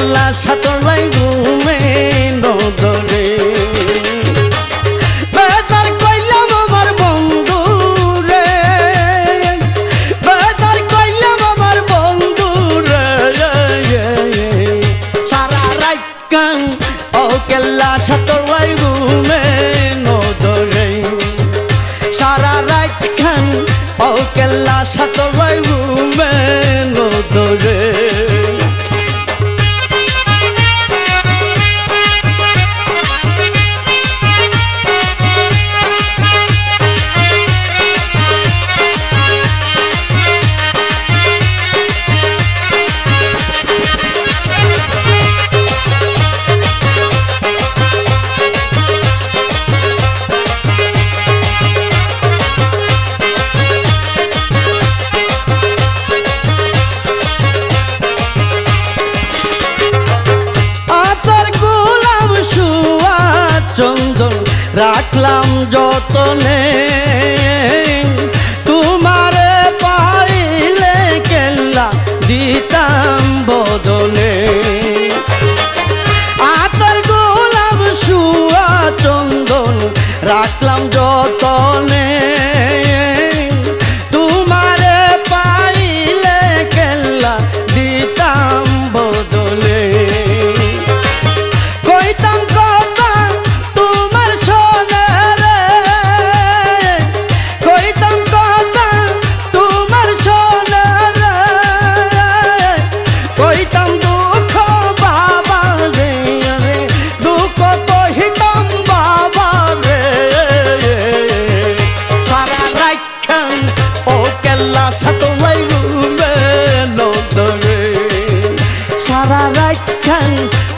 কেল্লা সাতলাই ঘুমে নদরে বেজার কইলাম আমার বন্ধু রে বেজার কইলাম আমার বন্ধু রে সারা রাত কান ও কেল্লা সাতলাই ঘুমে নদরে সারা রাত কান ও কেল্লা সাতলাই ঘুমে নদরে চন্দন রাখলাম যতনে তোমারে পাইলে কেল্লা দিতাম বদলে আতর গোলাপ শুয়া চন্দন রাখলাম যতনে তোমারে পাইলে কেল্লা দিতাম বদলে কইতাম সাতলাই ঘুমে নদরে সারা রাত খান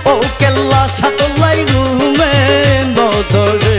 ও কেল্লা সাতলাই ঘুমে নদরে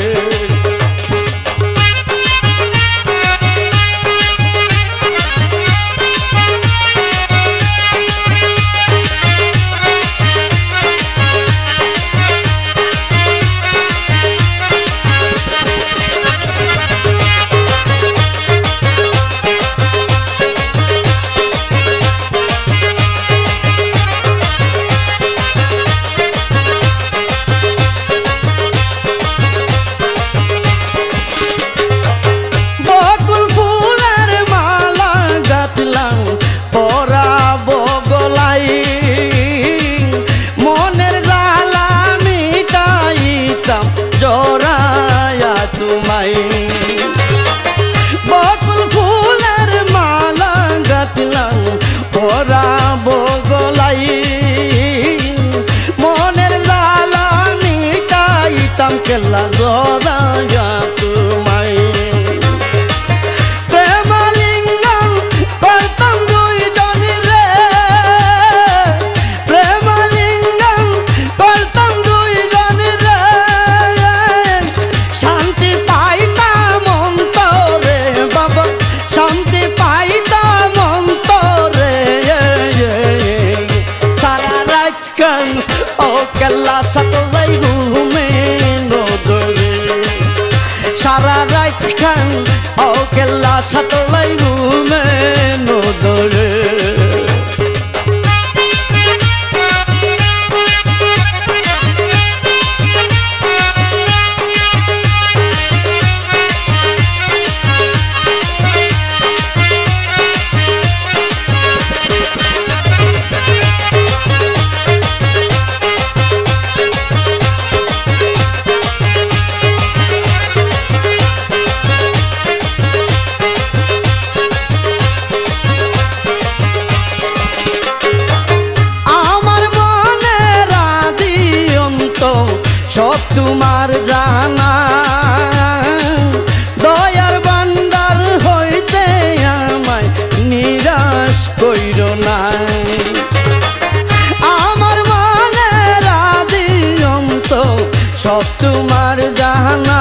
জড়ায়া তোমায় বকুল ফুলের মালা গাঁথলাম পরাবো গলাই মনের জ্বালা মিটাইতাম কেল্লা জড়ায়া তোমায় প্রেমলিঙ্গম করতাম দুইজন রে প্রেমলিঙ্গম করতাম দুইজন রে শান্তি পাইতাম অন্তরে বাবা শান্তি পাইতাম অন্তরে সারা রাত কান ও কেল্লা সাতলাই ঘুমে নদরে সারা রাত কান ও কেল্লা সাতলাই ঘুমে নদরে সব তোমার জানা দয়ার ভান্ডার হইতে আমায় নিরাশ কইরো না আমার মনের আদি অন্ত সব তোমার জানা